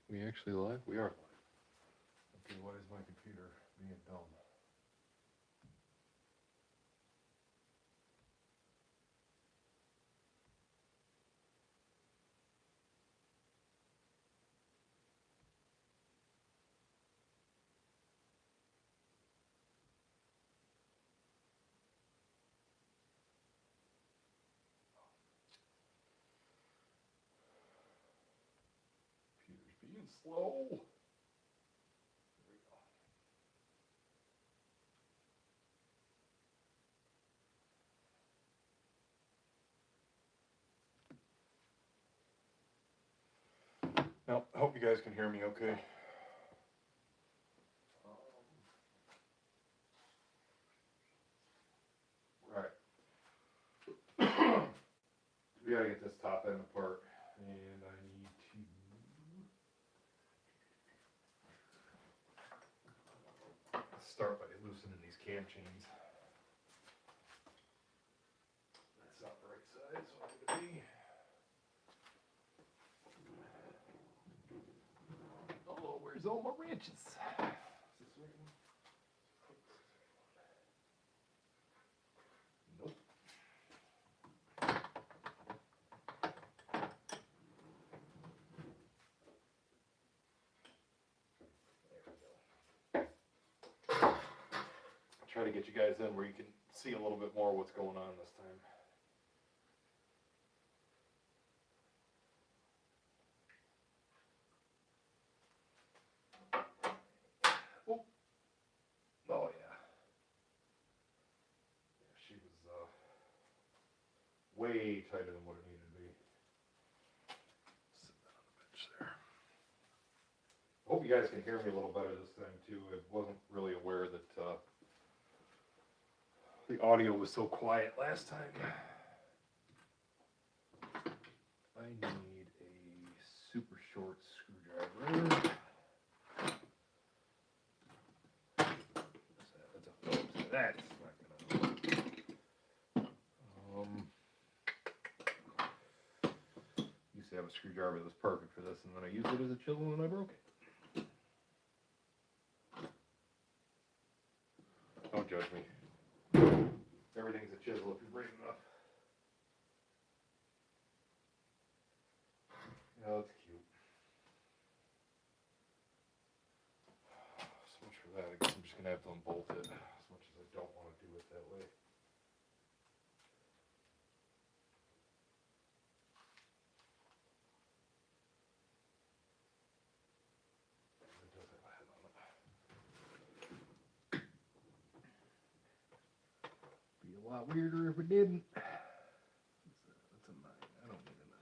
We actually live? We are live. Okay, why is my computer being dumb? Computer's being slow. There we go. Now, I hope you guys can hear me okay. Alright. We gotta get this top end apart. And I need to start by loosening these cam chains. That's not the right side, so I need to be. Oh, where's all my wrenches? Is this the right one? Nope. Try to get you guys in where you can see a little bit more what's going on this time. Oh, oh yeah. Yeah, she was way tighter than what it needed to be. Sit that on the bench there. I hope you guys can hear me a little better this time too. I wasn't really aware that the audio was so quiet last time. I need a super short screwdriver. That's not gonna. Used to have a screwdriver that was perfect for this, and then I used it as a chisel and I broke it. Don't judge me. Everything's a chisel if you break enough. Yeah, that's cute. So much for that. I guess I'm just gonna have to unbolt it, as much as I don't want to do it that way. It does have a head on it. Be a lot weirder if it didn't. That's a 9. I don't need a 9.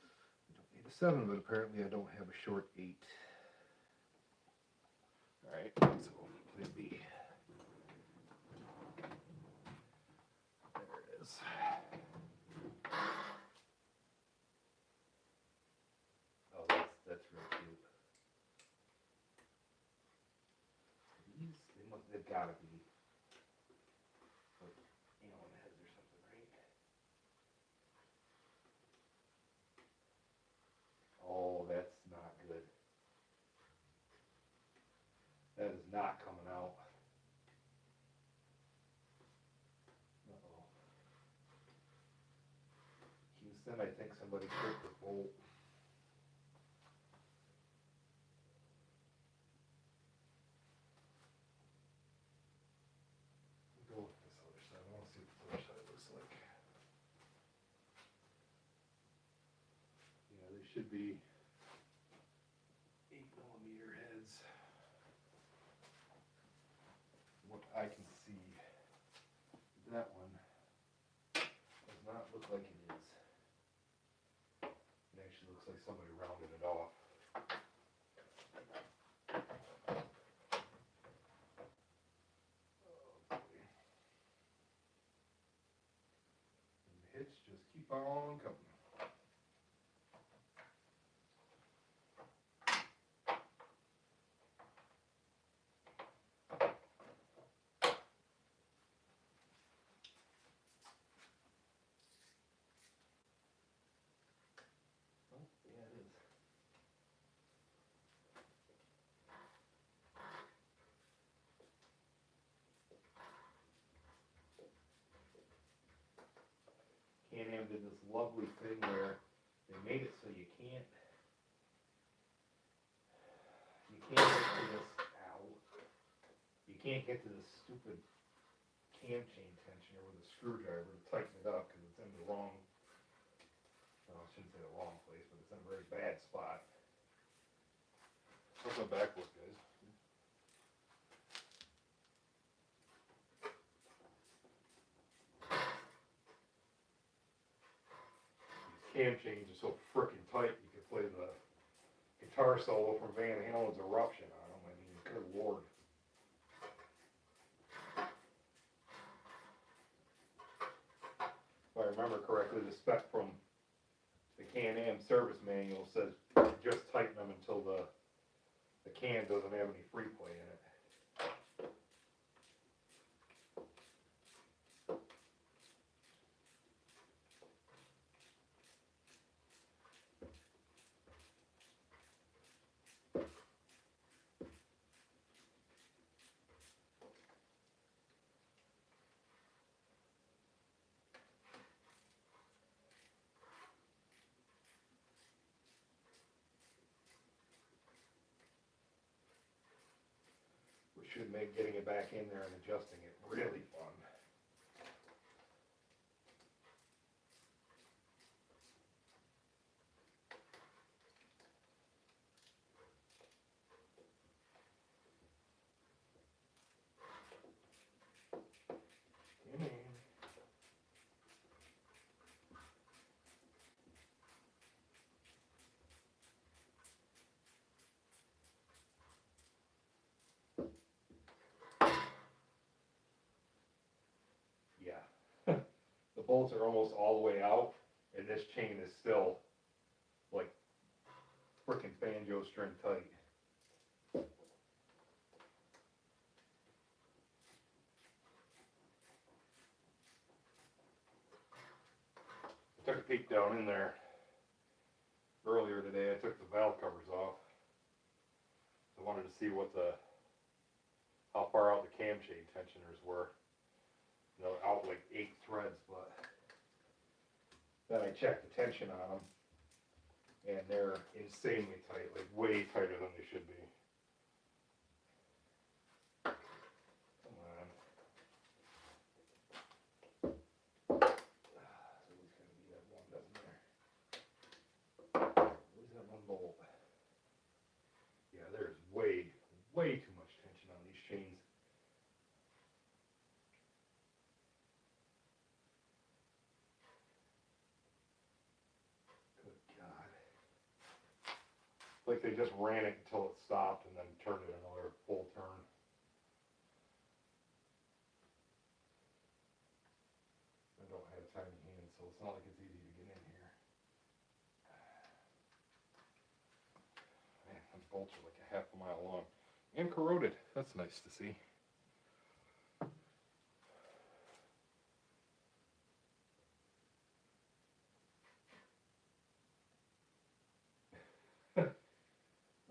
I don't need a 7, but apparently I don't have a short 8. Alright, so plan B. There it is. Oh, that's really cute. They've gotta be like alien heads or something, right? Oh, that's not good. That is not coming out. Uh-oh. Houston, I think somebody tripped the bolt. Go with this other side. I want to see what this other side looks like. Yeah, they should be 8mm heads. What I can see, that one does not look like it is. It actually looks like somebody rounded it off. Oh, and the hits just keep on coming. Can-Am did this lovely thing where they made it so you can't get to this, you can't get to this stupid cam chain tensioner with a screwdriver to tighten it up because it's in the wrong, well, I shouldn't say the wrong place, but it's in a very bad spot. How's my back look, guys? These cam chains are so freaking tight you could play the guitar solo from Van Halen's Eruption on them. I mean, good lord. If I remember correctly, the spec from the Can-Am service manual says just tighten them until the can doesn't have any free play in it. Which should make getting it back in there and adjusting it really fun. Yeah. The bolts are almost all the way out, and this chain is still like freaking banjo string tight. I took a peek down in there earlier today. I took the valve covers off. I wanted to see how far out the cam chain tensioners were. You know, out like 8 threads, but then I checked the tension on them, and they're insanely tight, like way tighter than they should be. Come on. Always gotta be that one, doesn't there? Always that one bolt. Yeah, there's way too much tension on these chains. Good God. Like they just ran it until it stopped and then turned it another full turn. I don't have tiny hands, so it's not like it's easy to get in here. Man, those bolts are like a half a mile long. And corroded. That's nice to see.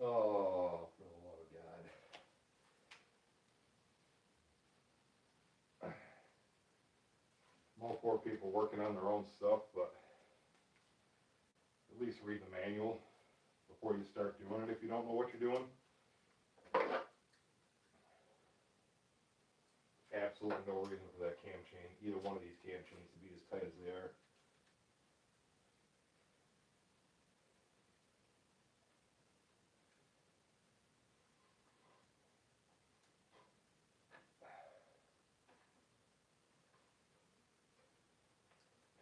Oh, for the love of God. I'm all for people working on their own stuff, but at least read the manual before you start doing it if you don't know what you're doing. Absolutely no reason for that cam chain, either one of these cam chains, to be as tight as they are.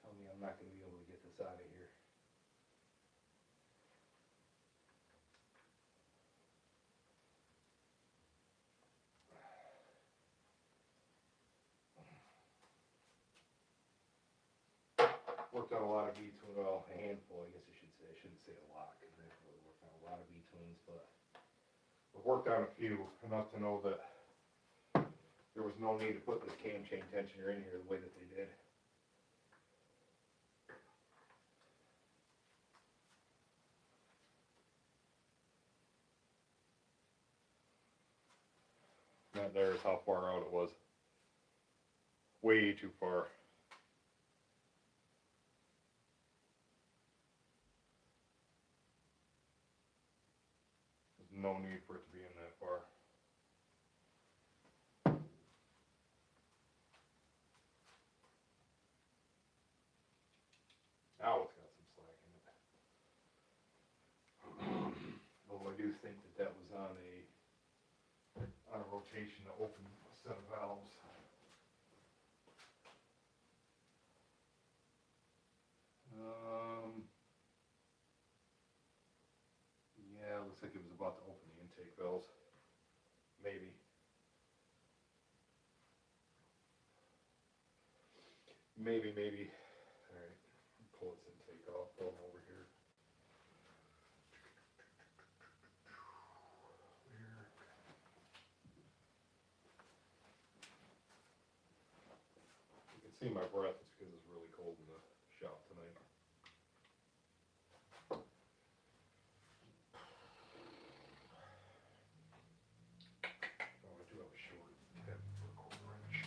Tell me I'm not going to be able to get this out of here. Worked on a lot of V-twin, well, a handful, I guess I should say. I shouldn't say a lot, because I've really worked on a lot of V-twins, but I've worked on a few, enough to know that there was no need to put this cam chain tensioner in here the way that they did. That there is how far out it was. Way too far. no need for it to be in that far. Now it's got some slack in it. Although I do think that was on a rotation to open a set of valves. Yeah, looks like it was about to open the intake valves. Maybe. Maybe. Alright, pull its intake off, pull them over here. You can see my breath, it's because it's really cold in the shop tonight. Oh, I do have a short tab for a quarter inch.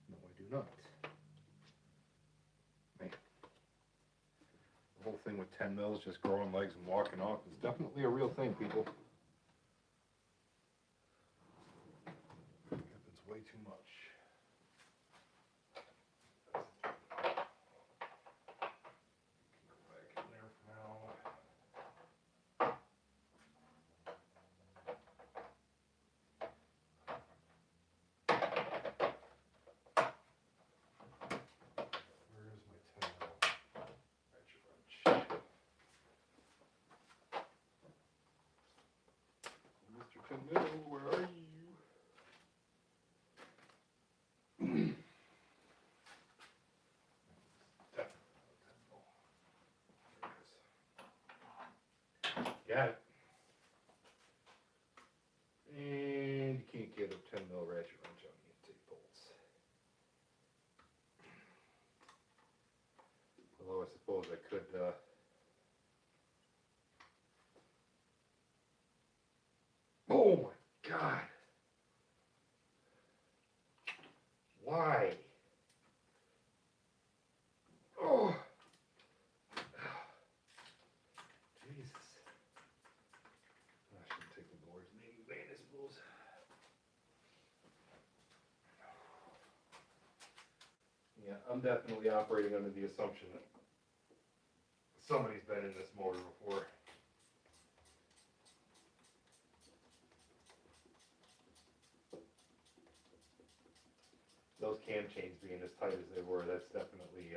No, I do not. Man. The whole thing with 10 mils just growing legs and walking off is definitely a real thing, people. Happens way too much. Go back in there for now. Where is my 10 mil ratchet wrench? Mr. 10 mil, where are you? Got it. And you can't get a 10 mil ratchet wrench on the intake bolts. Although I suppose I could, oh my God. Why? Oh. Jesus. I should take the boards and maybe band spools. Yeah, I'm definitely operating under the assumption that somebody's been in this motor before. Those cam chains being as tight as they were, that's definitely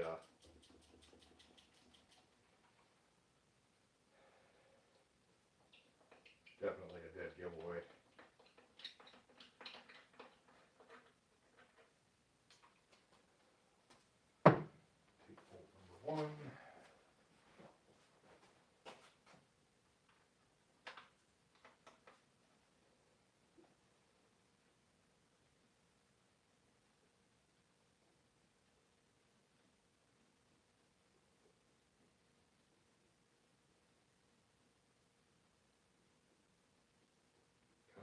definitely a dead giveaway. Take bolt number 1.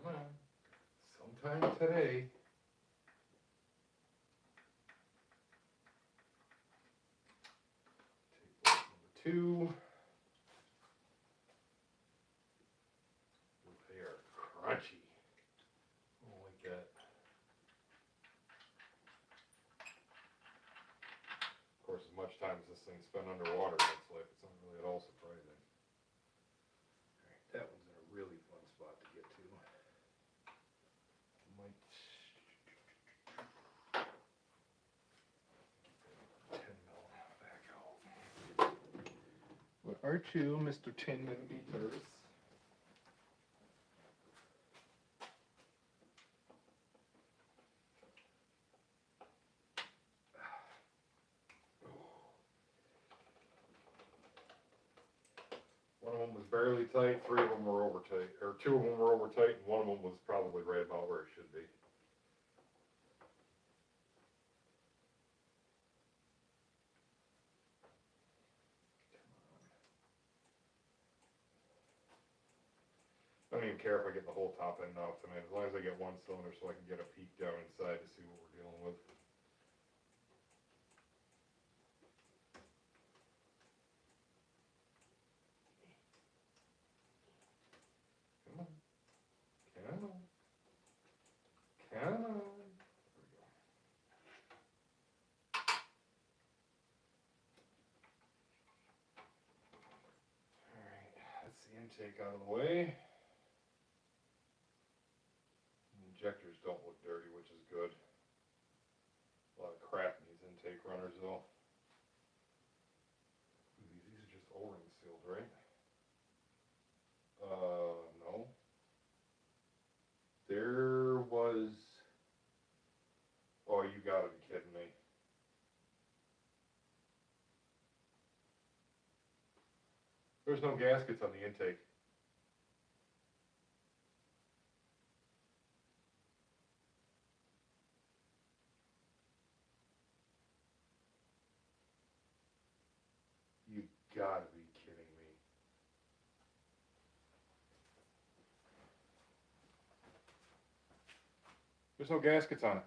Come on. Sometime today. Take bolt number 2. They are crunchy. I don't like that. Of course, as much time as this thing's spent underwater, it's like it's not really at all surprising. Alright, that one's in a really fun spot to get to. Might 10 mil back out. What are you, Mr. 10 millimeters? One of them was barely tight, 3 of them were over tight, or 2 of them were over tight, and one of them was probably right about where it should be. I don't even care if I get the whole top end off tonight, as long as I get one cylinder so I can get a peek down inside to see what we're dealing with. intake out of the way. Injectors don't look dirty, which is good. A lot of crap in these intake runners though. These are just O-ring sealed, right? No. There was, oh, you gotta be kidding me. There's no gaskets on the intake. You gotta be kidding me. There's no gaskets on it.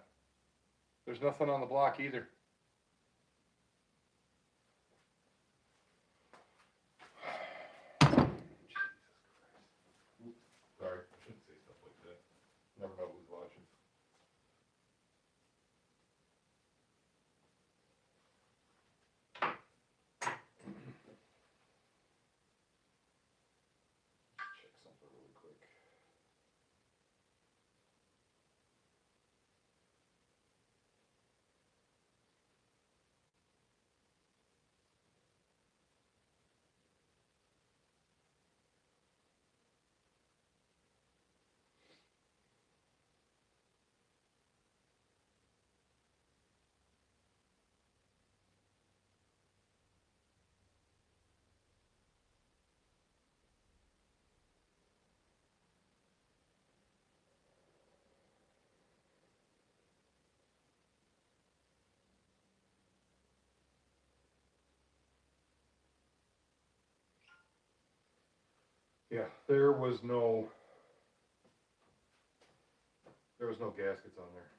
There's nothing on the block either. Sorry, I shouldn't say stuff like that. Never know who's watching. Check something really quick. Yeah, there was no gaskets on there.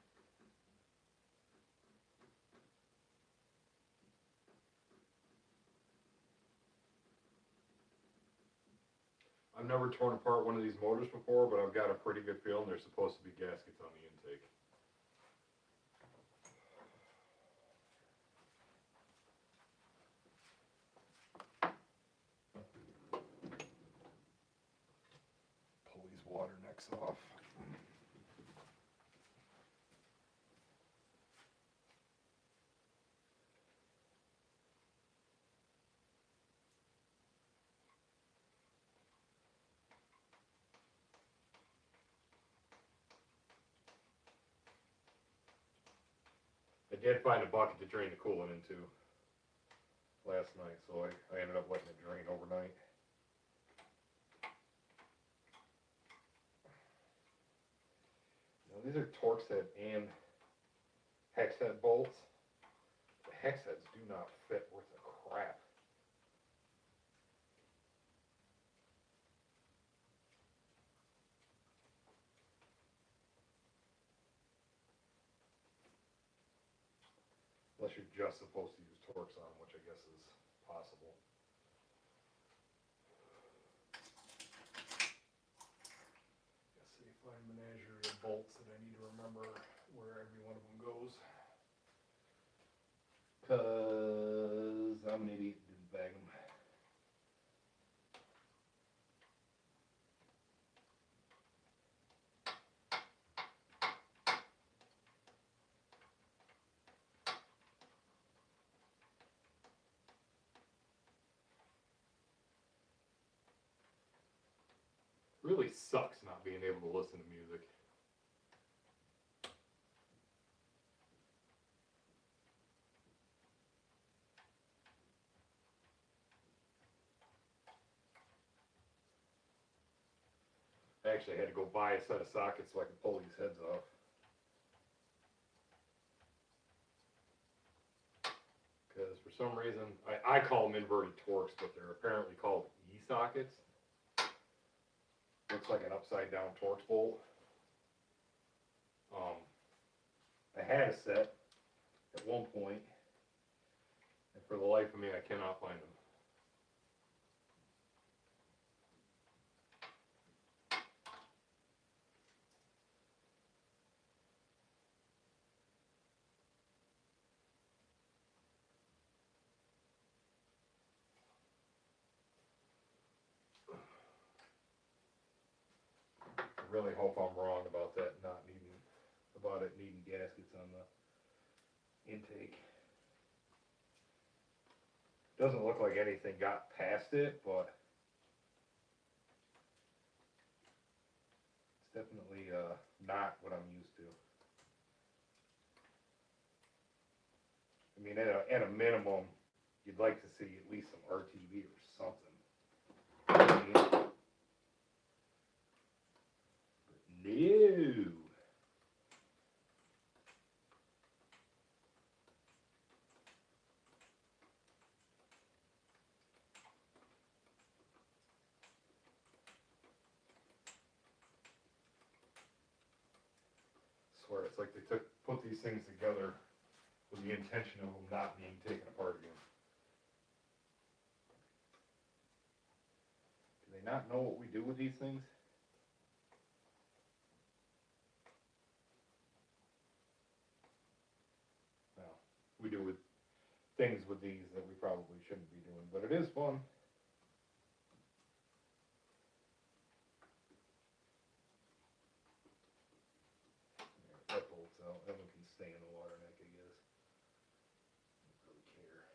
I've never torn apart one of these motors before, but I've got a pretty good feeling there's supposed to be gaskets on the intake. Pull these water necks off. I did find a bucket to drain the coolant into last night, so I ended up letting it drain overnight. Now these are Torx head and hex head bolts. The hex heads do not fit worth a crap. Unless you're just supposed to use Torx on them, which I guess is possible. Got a fine menagerie of bolts that I need to remember where every one of them goes. Cause I'm an idiot and didn't bag them. Really sucks not being able to listen to music. I actually had to go buy a set of sockets so I could pull these heads off. Because for some reason, I call them inverted Torx, but they're apparently called E-sockets. Looks like an upside down Torx bolt. I had a set at one point, and for the life of me, I cannot find them. really hope I'm wrong about that about it needing gaskets on the intake. Doesn't look like anything got past it, but it's definitely not what I'm used to. I mean, at a minimum, you'd like to see at least some RTV or something. I mean, no. I swear, it's like they put these things together with the intention of them not being taken apart again. Do they not know what we do with these things? No. We do with things with these that we probably shouldn't be doing, but it is fun. That bolts out. That one can stay in the water neck, I guess. Don't really care.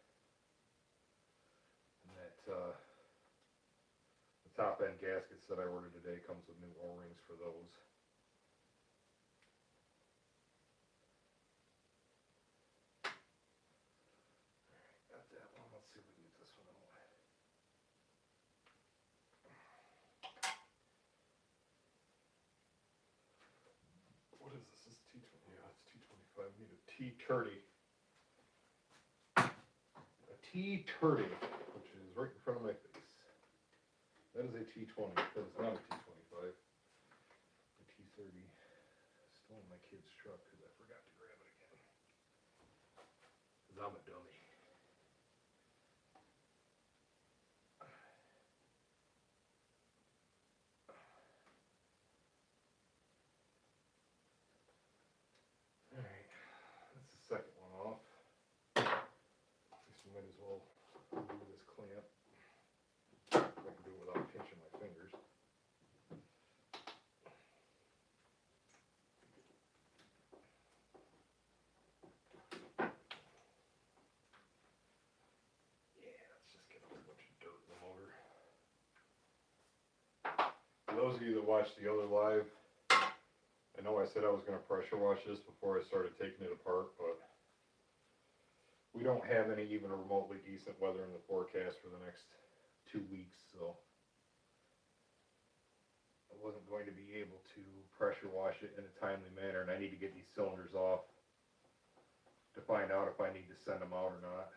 And that the top end gaskets that I ordered today comes with new O-rings for those. Got that one. Let's see if we can get this one out. What is this? This is T20. Yeah, it's T25. We need a T30. A T30, which is right in front of my face. That is a T20. That is not a T25. A T30. Still in my kid's truck because I forgot to grab it again. Because I'm a dummy. Alright, that's the second one off. I guess we might as well do this clamp. I can do it without pinching my fingers. Yeah, let's just get a whole bunch of dirt in the motor. For those of you that watched the other live, I know I said I was going to pressure wash this before I started taking it apart, but we don't have any even remotely decent weather in the forecast for the next 2 weeks, so I wasn't going to be able to pressure wash it in a timely manner, and I need to get these cylinders off to find out if I need to send them out or not.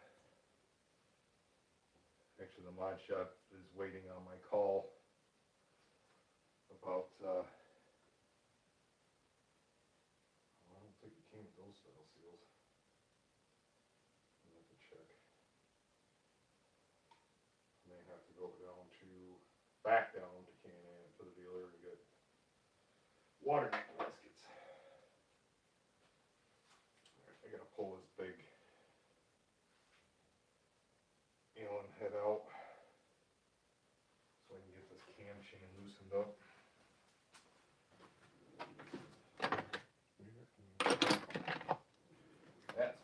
Actually, the mod shop is waiting on my call about, I don't think it came with those style seals. I'll have to check. I may have to go back down to Can-Am to the dealer and get water gaskets. I gotta pull this big Allen head out so I can get this cam chain loosened up. That's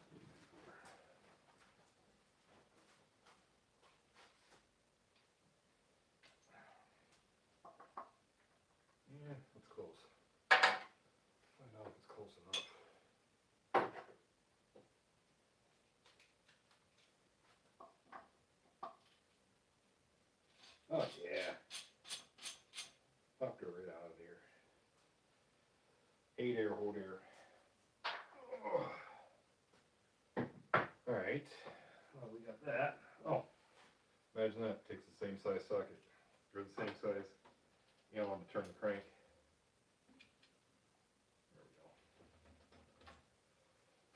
yeah, that's close. Find out if it's close enough. Oh yeah. Popped it right out of there. 8 air, hold air. Alright. Well, we got that. Oh. Imagine that. Takes the same size socket. Or the same size Allen to turn the crank.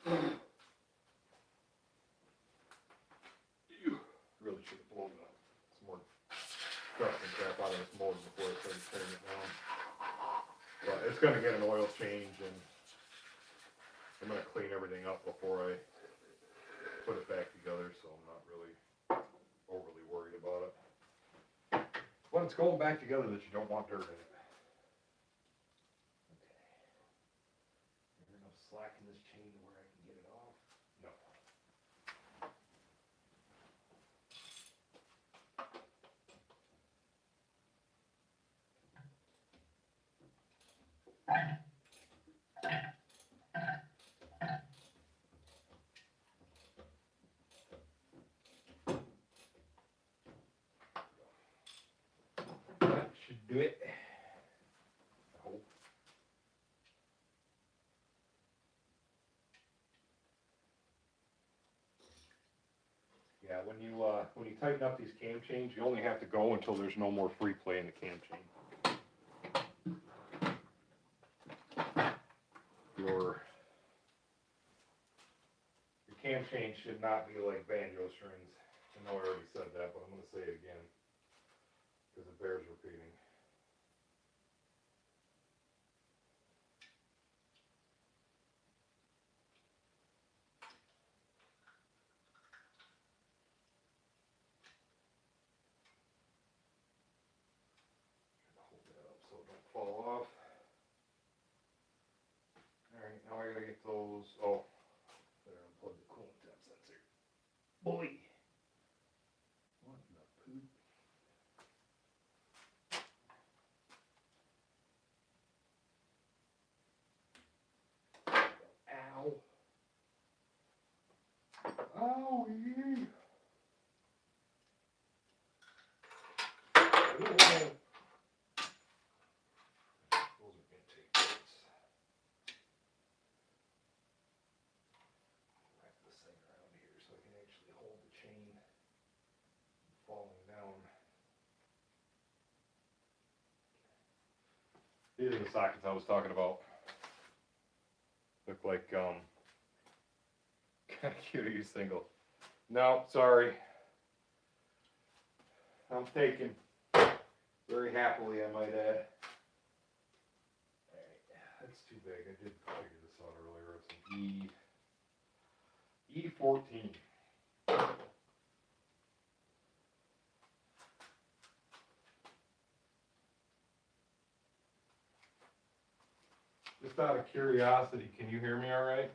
There we go. You really should have blown some more dust and crap out of this motor before I started tearing it down. But it's going to get an oil change, and I'm going to clean everything up before I put it back together, so I'm not really overly worried about it. When it's going back together that you don't want dirt in it. slack in this chain to where I can get it off? No. That should do it. Oh. Yeah, when you tighten up these cam chains, you only have to go until there's no more free play in the cam chain. Your cam chain should not be like banjo strings. I know I already said that, but I'm going to say it again because it bears repeating. Hold that up so it don't fall off. Alright, now I gotta get those. Oh, Better unplug the coolant temp sensor. Boy! What in the poop? Ow! oh, yeah. Those are intake bolts. Wrap this thing around here so I can actually hold the chain from falling down. These are the sockets I was talking about. Look like kind of cute use single. No, sorry. I'm taken. Very happily, I might add. Alright, that's too big. I did figure this out earlier. It's an E14. Just out of curiosity, can you hear me all right?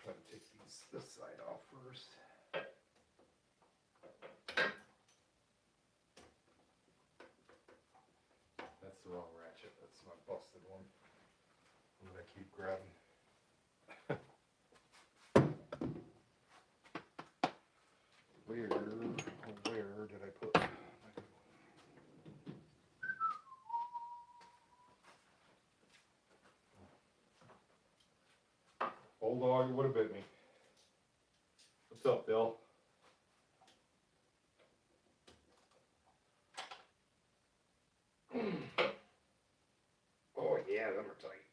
Try to take this side off first. That's the wrong ratchet. That's my busted one. I'm gonna keep grabbing. Where did I put? Old dog, you would have bit me. What's up, Bill? Oh yeah, them are tight.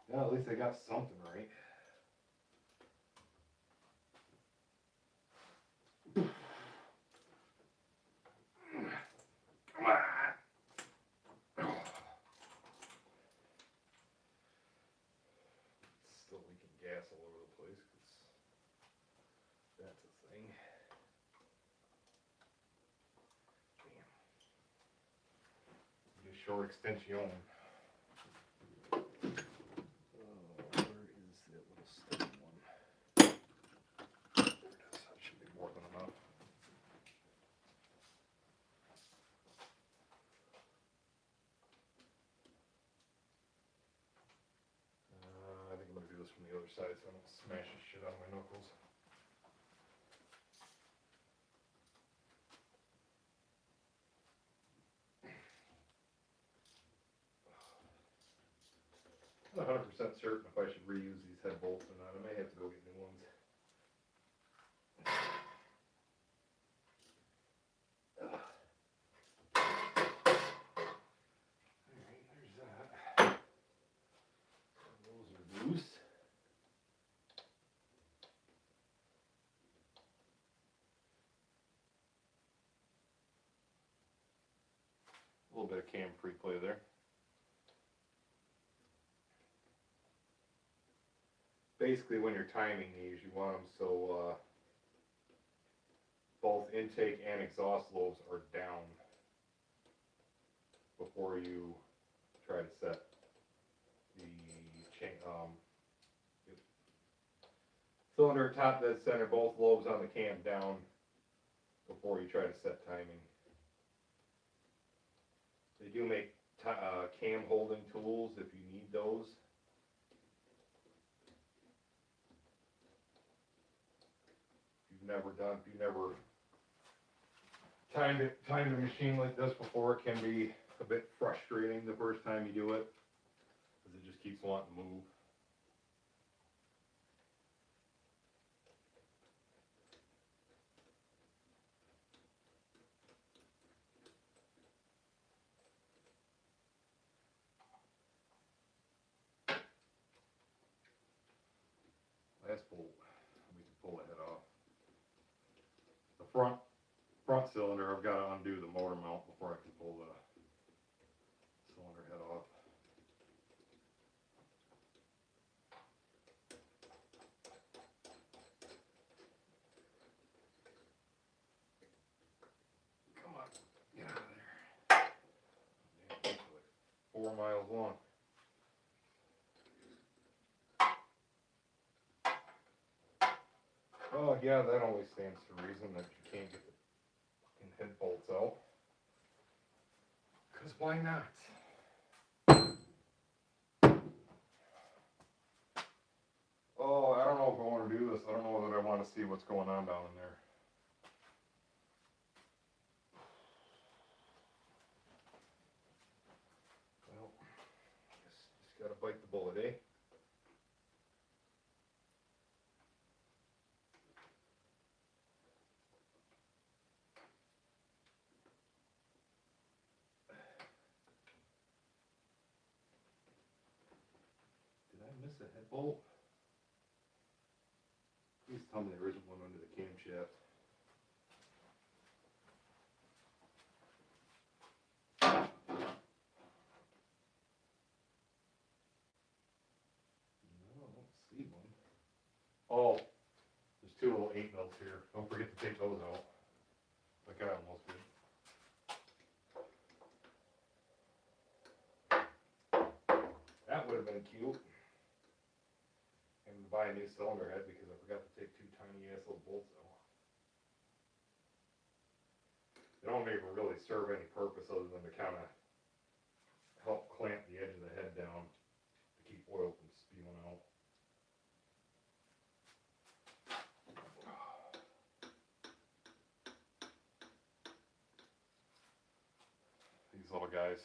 Yeah, at least I got something right. Come on! It's still leaking gas all over the place because that's a thing. Damn. Just short extension. Where is that little stubby one? There it is. That should be more than enough. I think I'm gonna do this from the other side so I don't smash the shit out of my knuckles. I'm not 100% certain if I should reuse these head bolts or not. I may have to go get new ones. Alright, there's that. Those are loose. A little bit of cam free play there. Basically, when you're timing these, you want them so both both intake and exhaust lobes are down before you try to set the chain, cylinder top dead center, both lobes on the cam down before you try to set timing. They do make cam holding tools if you need those. If you've never timed a machine like this before, it can be a bit frustrating the first time you do it, because it just keeps wanting to move. Last bolt, we can pull the head off. The front cylinder, I've got to undo the motor mount before I can pull the cylinder head off. Come on, get out of there. Damn, it's like 4 miles long. Oh yeah, that always stands to reason that you can't get the fucking head bolts out. Cause why not? Oh, I don't know if I want to do this. I don't know that I want to see what's going on down in there. Well, guess just gotta bite the bullet, eh? Did I miss a head bolt? Please tell me there isn't one under the camshaft. No, I don't see one. Oh, there's 2 little 8 mils here. Don't forget to take those out. Like I almost did. That would have been cute. And buy a new cylinder head because I forgot to take 2 tiny ass little bolts out. They don't even really serve any purpose other than to kind of help clamp the edge of the head down to keep oil from spewing out. These little guys.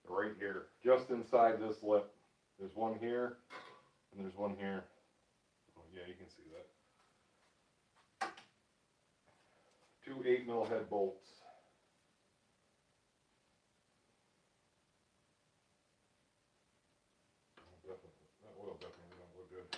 They're right here, just inside this lip. There's one here, and there's one here. Oh yeah, you can see that. 2 8 mil head bolts. Oh, definitely, that oil definitely don't look good.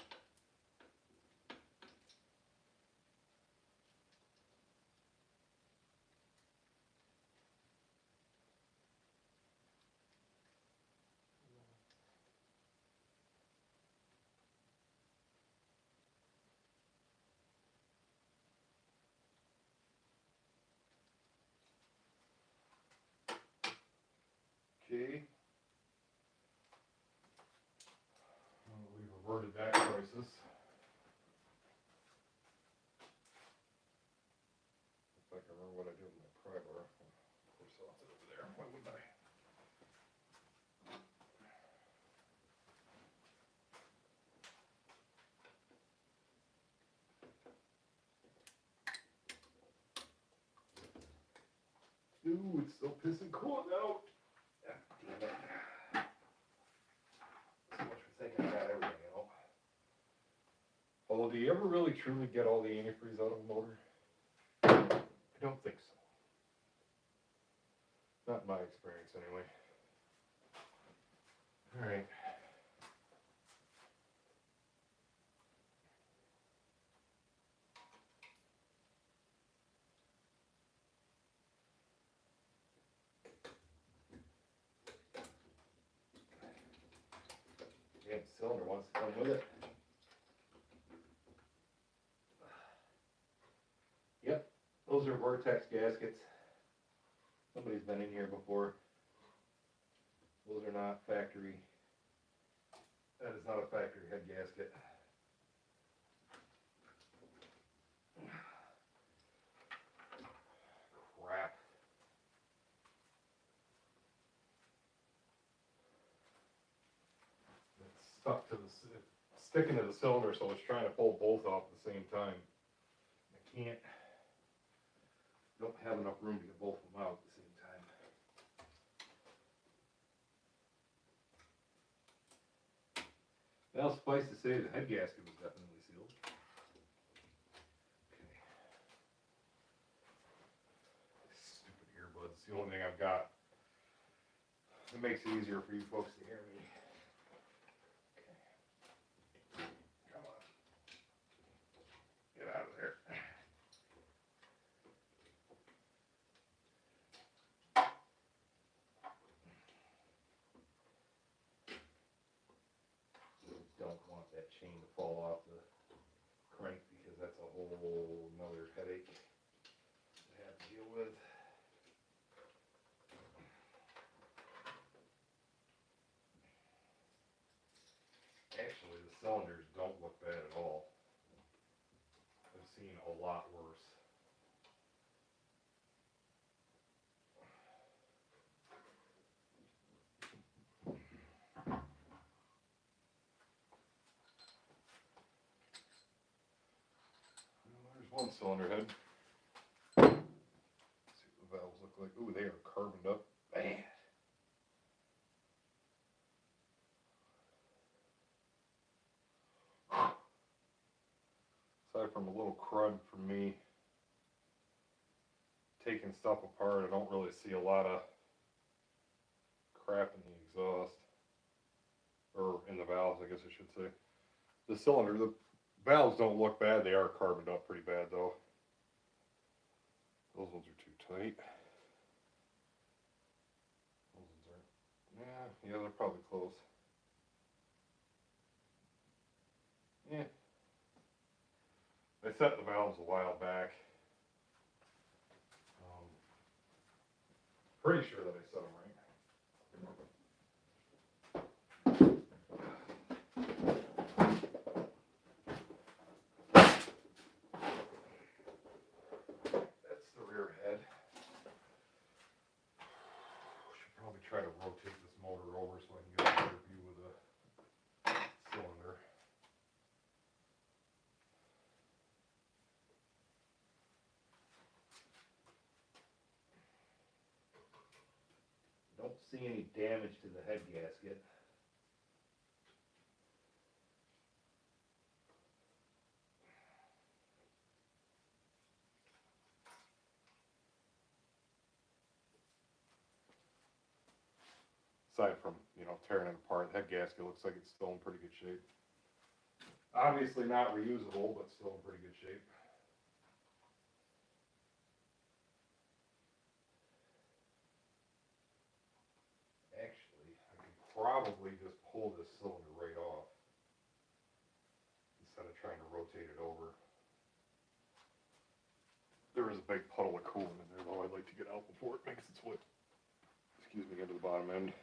Okay. We've reverted back choices. If I can remember what I did with my pry bar. Of course, I left it over there. Why wouldn't I? Ooh, it's still pissing cold out. Ah, damn it. So much for thinking I got everything out. Although, do you ever really truly get all the antifreeze out of a motor? I don't think so. Not in my experience, anyway. Alright. Yeah, the cylinder wants to come with it. Those are Vortex gaskets. Somebody's been in here before. Those are not factory. That is not a factory head gasket. Crap. It's stuck to it's sticking to the cylinder, so it's trying to pull both off at the same time. I can't. Don't have enough room to get both of them out at the same time. Well, suffice to say, the head gasket was definitely sealed. Okay. Stupid earbuds. It's the only thing I've got. It makes it easier for you folks to hear me. Okay. Come on. Get out of there. Don't want that chain to fall off the crank because that's a whole nother headache to have to deal with. Actually, the cylinders don't look bad at all. I've seen a lot worse. Well, there's one cylinder head. Let's see what the valves look like. Ooh, they are carboned up bad. Aside from a little crud from me taking stuff apart, I don't really see a lot of crap in the exhaust. Or in the valves, I guess I should say. The cylinder, the valves don't look bad. They are carboned up pretty bad though. Those ones are too tight. Those ones aren't. Yeah, they're probably close. Yeah. I set the valves a while back. Pretty sure that I set them right. That's the rear head. Should probably try to rotate this motor over so I can get a better view of the cylinder. Don't see any damage to the head gasket. Aside from, tearing it apart, the head gasket looks like it's still in pretty good shape. Obviously not reusable, but still in pretty good shape. Actually, I could probably just pull this cylinder right off instead of trying to rotate it over. There is a big puddle of coolant in there though I'd like to get out before it makes its way, into the bottom end.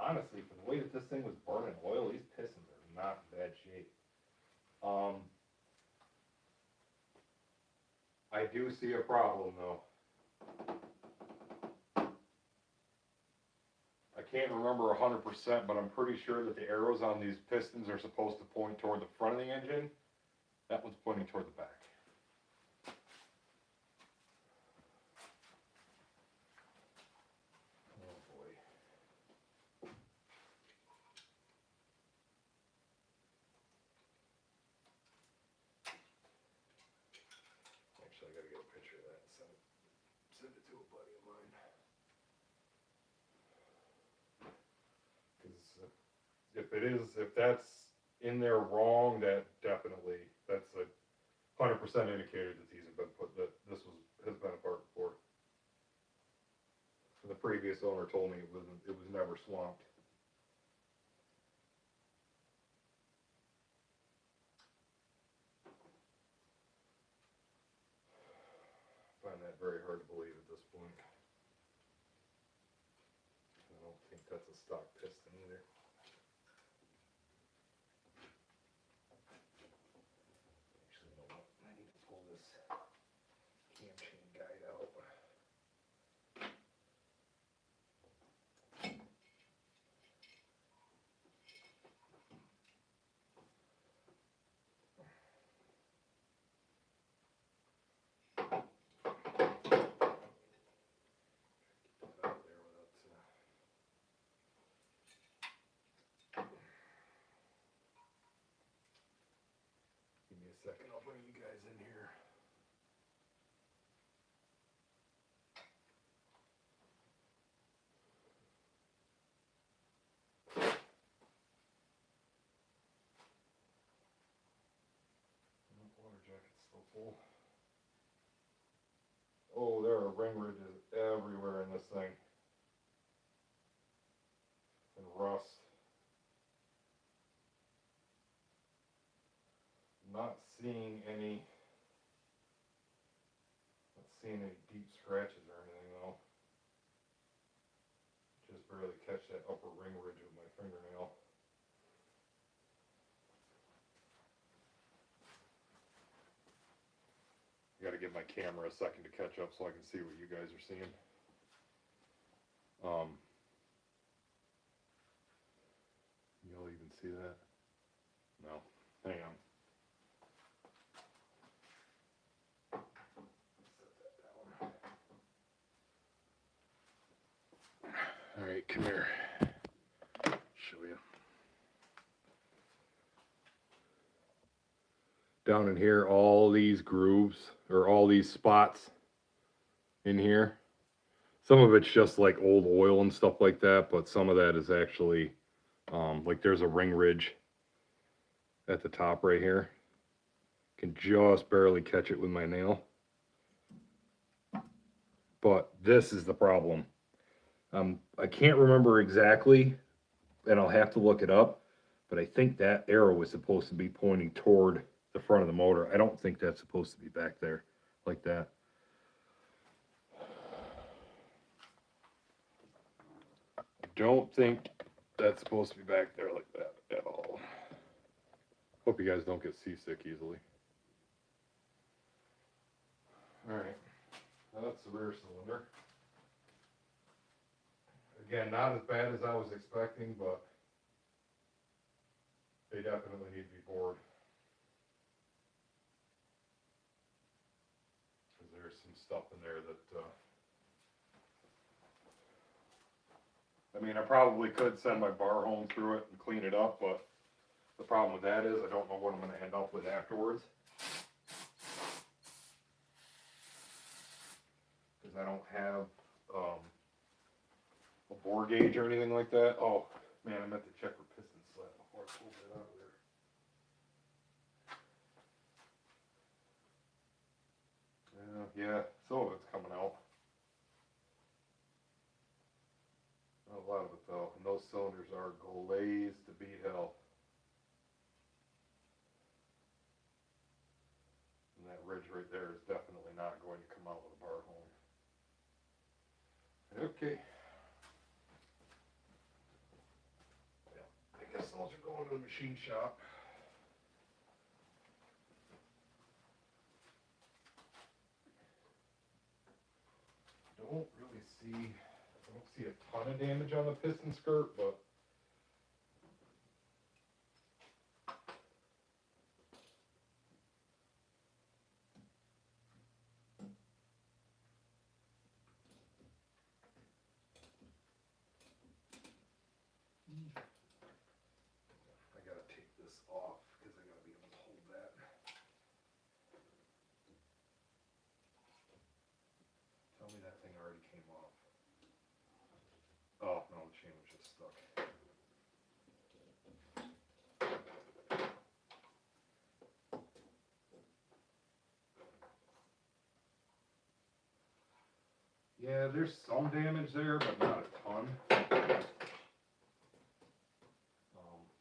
Honestly, for the way that this thing was burning oil, these pistons are not in bad shape. I do see a problem though. I can't remember 100%, but I'm pretty sure that the arrows on these pistons are supposed to point toward the front of the engine. That one's pointing toward the back. Oh boy. Actually, I gotta get a picture of that and send it to a buddy of mine. Because if that's in there wrong, that's a 100% indicator that these have been has been apart before. The previous owner told me it was never swamped. Find that very hard to believe at this point. I don't think that's a stock piston either. Actually, you know what? I need to pull this cam chain guide out. Out there without, give me a second, I'll bring you guys in here. Water jacket's still full. Oh, there are ring ridges everywhere in this thing. And rust. Not seeing any deep scratches or anything though. Just barely catch that upper ring ridge with my fingernail. I gotta give my camera a second to catch up so I can see what you guys are seeing. Y'all even see that? No. Hang on. All right, come here. Show you. Down in here, all these grooves or all these spots in here. Some of it's just like old oil and stuff like that, but some of that is actually like there's a ring ridge at the top right here. Can just barely catch it with my nail. But this is the problem. I can't remember exactly, and I'll have to look it up, but I think that arrow was supposed to be pointing toward the front of the motor. I don't think that's supposed to be back there like that. I don't think that's supposed to be back there like that at all. Hope you guys don't get seasick easily. Alright, now that's the rear cylinder. Again, not as bad as I was expecting, but they definitely need to be bored. Because there's some stuff in there that, I mean, I probably could send my bar home through it and clean it up, but the problem with that is I don't know what I'm going to end up with afterwards. Because I don't have a bore gauge or anything like that. Oh, man, I meant to check for piston slap before I pulled it out of there. Yeah, some of it's coming out. Not a lot of it though, and those cylinders are glazed to beat hell. And that ridge right there is definitely not going to come out with a bar home. Okay. Yeah, I guess those are going to the machine shop. Don't really see, I don't see a ton of damage on the piston skirt, but I gotta take this off because I gotta be able to hold that. Tell me that thing already came off. Oh, no, the chain was just stuck. Yeah, there's some damage there, but not a ton.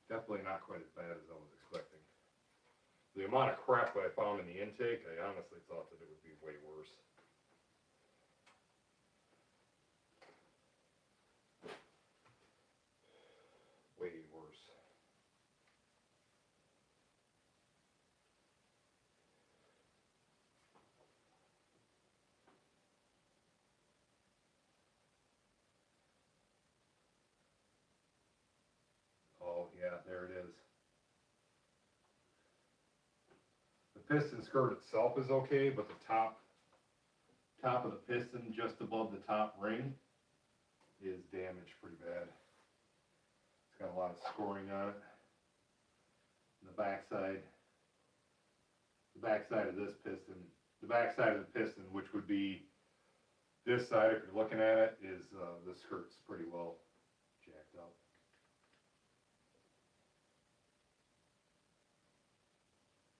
Definitely not quite as bad as I was expecting. The amount of crap that I found in the intake, I honestly thought that it would be way worse. Way worse. Oh yeah, there it is. The piston skirt itself is okay, but the top of the piston just above the top ring is damaged pretty bad. It's got a lot of scoring on it. And the backside of this piston, the backside of the piston, which would be this side if you're looking at it, is the skirt's pretty well jacked up.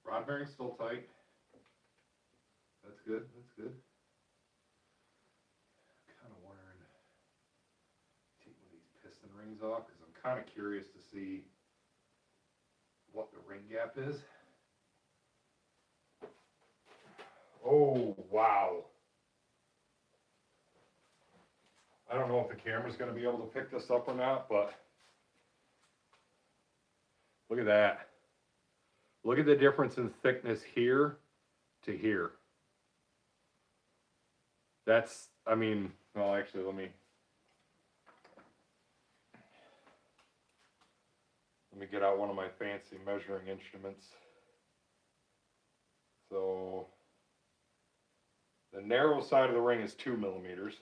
Rod bearing's still tight. That's good, that's good. Kind of wondering, take one of these piston rings off, because I'm kind of curious to see what the ring gap is. Oh, wow. I don't know if the camera's going to be able to pick this up or not, but look at that. Look at the difference in thickness here to here. That's, I mean, well, actually, let me get out one of my fancy measuring instruments. So, the narrow side of the ring is 2 millimeters.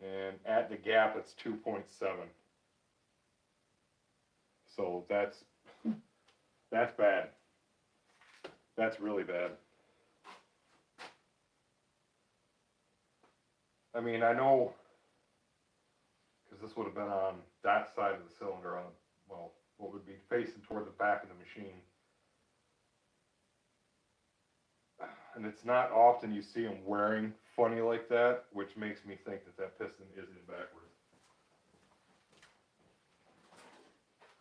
And at the gap, it's 2.7. So that's bad. That's really bad. I mean, I know, because this would have been on that side of the cylinder, on, well, what would be facing toward the back of the machine. And it's not often you see them wearing funny like that, which makes me think that that piston is in backwards.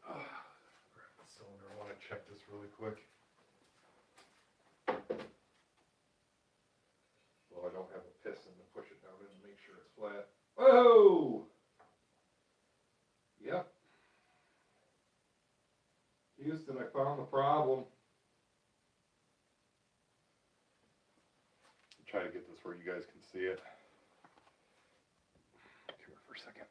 Grab the cylinder, I want to check this really quick. Well, I don't have a piston to push it down in and make sure it's flat. Whoa! Yep. Houston, I found the problem. Try to get this where you guys can see it. Come here for a second.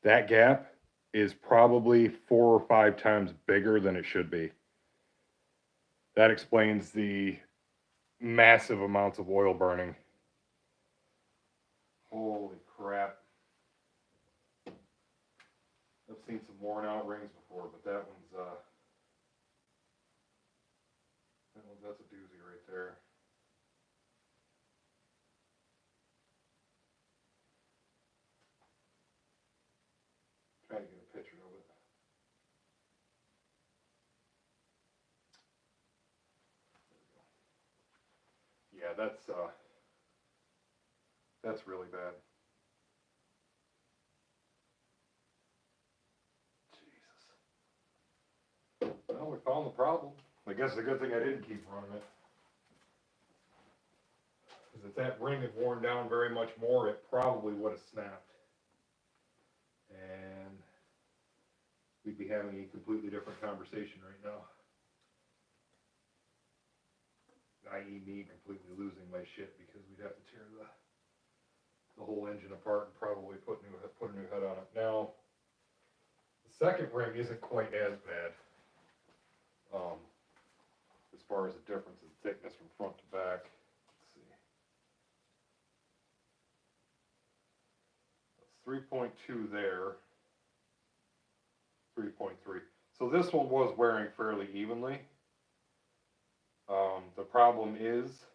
That gap is probably 4 or 5 times bigger than it should be. That explains the massive amounts of oil burning. Holy crap. I've seen some worn out rings before, but that one's that's a doozy right there. Trying to get a picture of it. Yeah, that's really bad. Jesus. Well, we found the problem. I guess it's a good thing I didn't keep running it. Because if that ring had worn down very much more, it probably would have snapped. And we'd be having a completely different conversation right now. I.e. me completely losing my shit because we'd have to tear the whole engine apart and probably put a new head on it. Now, the second ring isn't quite as bad. As far as the difference in thickness from front to back. Let's see. That's 3.2 there. 3.3. So this one was wearing fairly evenly. The problem is,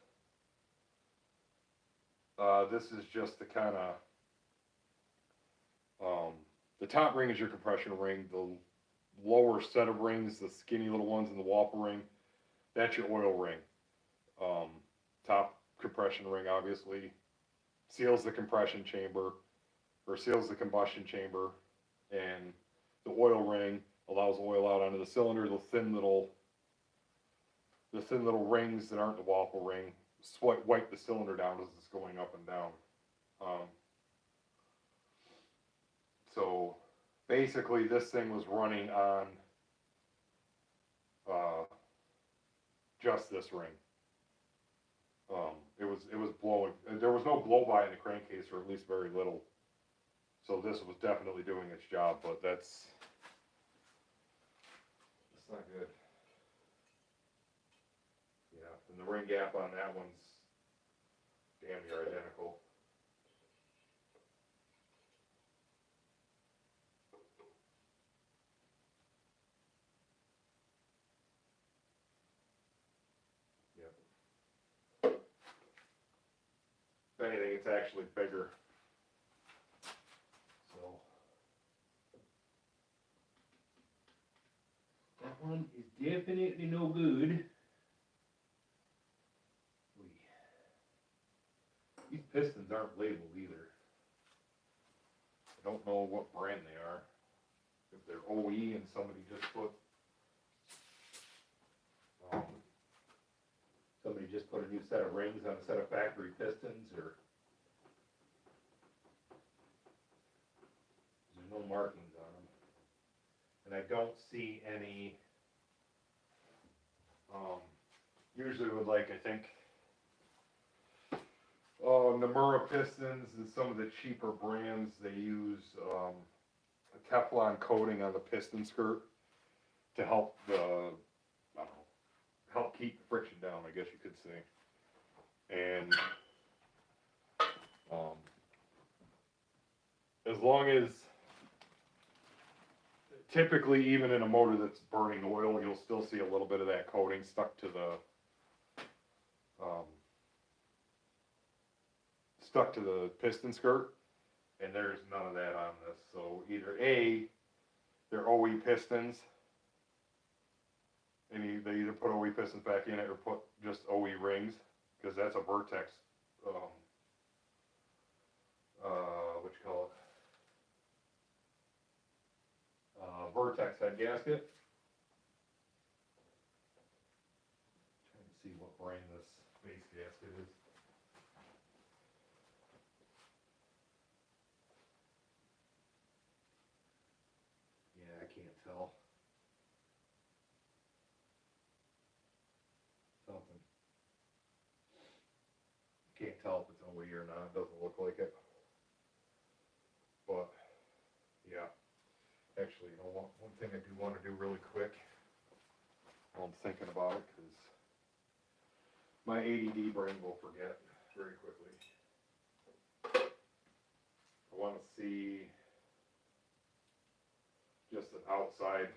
this is just the kind of, the top ring is your compression ring. The lower set of rings, the skinny little ones in the Walper ring, That's your oil ring. Top compression ring obviously seals the compression chamber, or seals the combustion chamber, and the oil ring allows oil out onto the cylinder. The thin little rings that aren't the waffle ring wipe the cylinder down as it's going up and down. So basically, this thing was running on just this ring. It was blowing. There was no blow by in the crankcase, or at least very little. So this was definitely doing its job, but that's not good. Yeah, and the ring gap on that one's damn near identical. Yep. If anything, it's actually bigger. So That one is definitely no good. these pistons aren't labeled either. I don't know what brand they are. If they're OE and somebody just put a new set of rings on a set of factory pistons, or there's no markings on them. And I don't see any, usually with, like, I think, Nomura pistons and some of the cheaper brands, they use a Teflon coating on the piston skirt to help help keep the friction down, I guess you could say. And as long as, typically even in a motor that's burning oil, you'll still see a little bit of that coating stuck to the piston skirt, and there's none of that on this. So either A, they're OE pistons, and they either put OE pistons back in it or put just OE rings, because that's a Vertex, what you call it? Vertex head gasket. Trying to see what brand this base gasket is. Yeah, I can't tell. Something. Can't tell if it's OE or not. It doesn't look like it. But yeah, actually, you know what? One thing I do want to do really quick while I'm thinking about it, because my ADD brain will forget very quickly. I want to see just an outside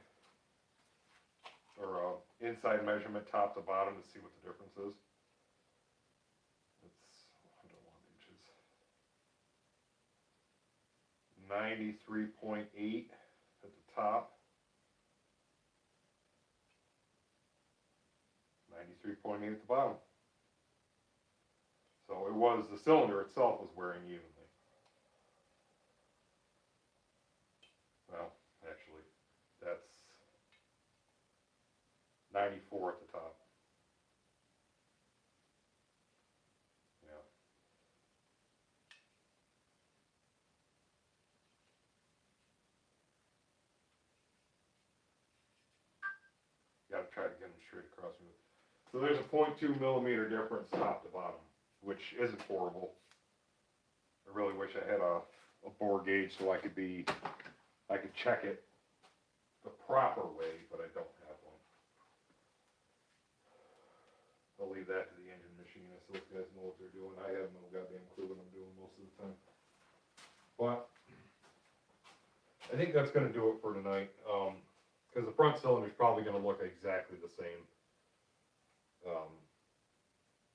or inside measurement top to bottom to see what the difference is. It's 101 inches. 93.8 at the top. 93.8 at the bottom. So it was, the cylinder itself was wearing evenly. Well, actually, that's 94 at the top. Yeah. Gotta try to get them straight across. So there's a 0.2 millimeter difference top to bottom, which isn't horrible. I really wish I had a bore gauge so I could check it the proper way, but I don't have one. I'll leave that to the engine machinists. Those guys know what they're doing. I have no goddamn clue what I'm doing most of the time. But I think that's going to do it for tonight. Because the front cylinder is probably going to look exactly the same,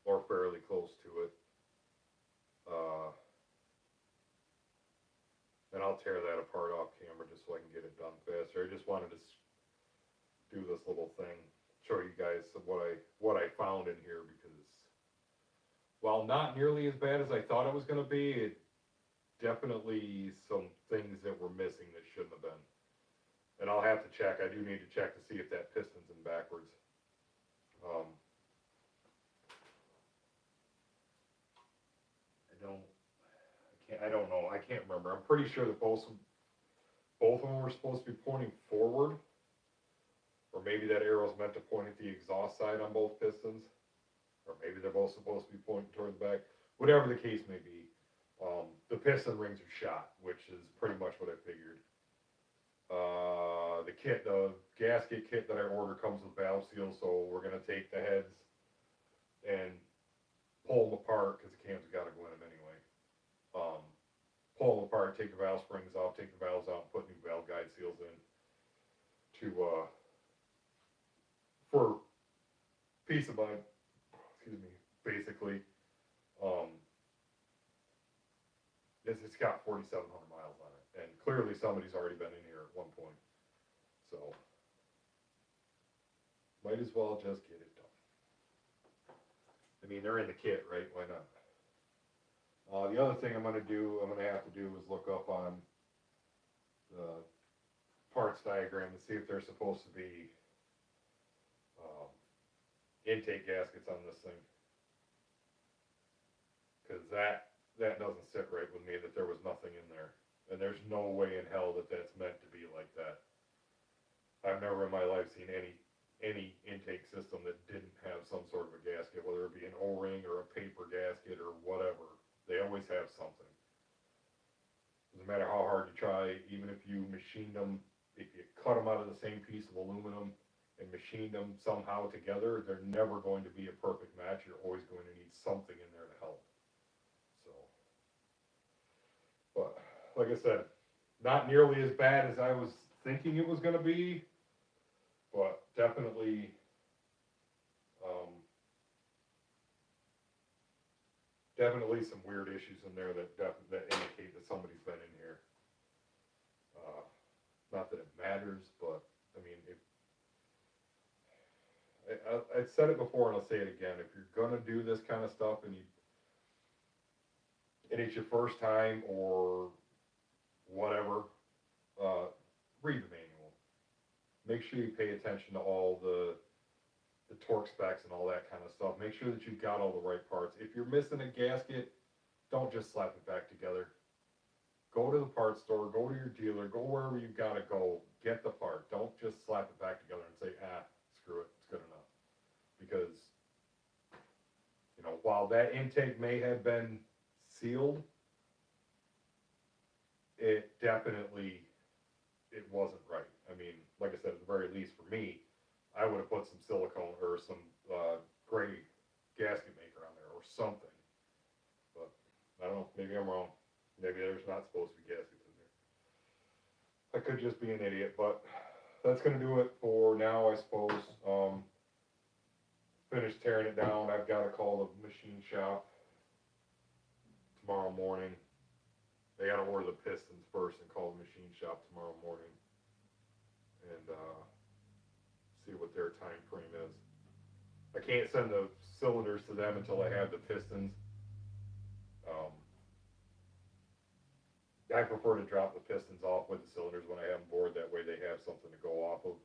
or fairly close to it. And I'll tear that apart off camera just so I can get it done faster. I just wanted to do this little thing show you guys some what I found in here, because while not nearly as bad as I thought it was gonna be, it definitely some things that were missing that shouldn't have been. And I'll have to check. I do need to check to see if that piston's in backwards. I don't know. I can't remember. I'm pretty sure that both of them were supposed to be pointing forward, or maybe that arrow's meant to point at the exhaust side on both pistons, or maybe they're both supposed to be pointing toward the back. Whatever the case may be, the piston rings are shot, which is pretty much what I figured. The gasket kit that I ordered comes with valve seals, so we're gonna take the heads and pull them apart, because the cams have got to go in them anyway. Pull them apart, take the valve springs off, take the valves out, and put new valve guide seals in for peace of mind. Excuse me. Basically, it's got 4,700 miles on it, and clearly somebody's already been in here at one point, so might as well just get it done. I mean, they're in the kit, right? Why not? The other thing I'm going to have to do is look up on the parts diagram to see if there's supposed to be intake gaskets on this thing, because that doesn't sit right with me, that there was nothing in there, and there's no way in hell that that's meant to be like that. I've never in my life seen any intake system that didn't have some sort of a gasket, whether it be an O-ring or a paper gasket or whatever. They always have something. Doesn't matter how hard you try, even if you machined them, if you cut them out of the same piece of aluminum and machined them somehow together, they're never going to be a perfect match. You're always going to need something in there to help. So, but like I said, not nearly as bad as I was thinking it was going to be, but definitely definitely some weird issues in there that indicate that somebody's been in here. Not that it matters, but I mean, I said it before and I'll say it again. If you're gonna do this kind of stuff and it's your first time or whatever, read the manual. Make sure you pay attention to all the torque specs and all that kind of stuff. Make sure that you've got all the right parts. If you're missing a gasket, don't just slap it back together. Go to the parts store, go to your dealer, go wherever you've got to go, get the part. Don't just slap it back together and say, screw it, it's good enough. Because, you know, while that intake may have been sealed, it wasn't right. I mean, like I said, at the very least for me, I would have put some silicone or some gray gasket maker on there or something. But I don't know, maybe I'm wrong. Maybe there's not supposed to be gaskets in there. I could just be an idiot, but that's going to do it for now, I suppose. Finish tearing it down. I've got to call the machine shop tomorrow morning. They got to order the pistons first and call the machine shop tomorrow morning. And see what their time frame is. I can't send the cylinders to them until I have the pistons. I prefer to drop the pistons off with the cylinders when I have them bored. That way they have something to go off of.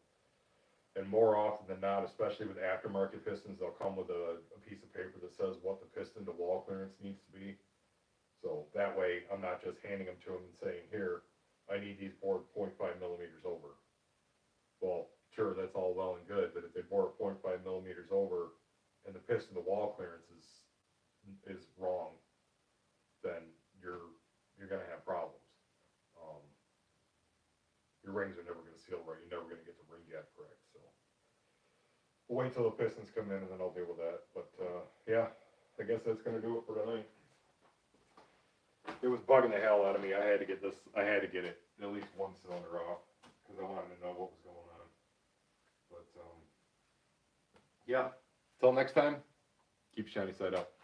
And more often than not, especially with aftermarket pistons, they'll come with a piece of paper that says what the piston to wall clearance needs to be. So that way I'm not just handing them to them and saying, here, I need these bored 0.5 millimeters over. Well, sure, that's all well and good, but if they bore 0.5 millimeters over and the piston to wall clearance is wrong, then you're going to have problems. Your rings are never going to seal right. You're never going to get the ring gap correct. So we'll wait till the pistons come in and then I'll deal with that. But yeah, I guess that's going to do it for tonight. It was bugging the hell out of me. I had to get it at least one cylinder off because I wanted to know what was going on. But yeah, till next time, keep shiny side up.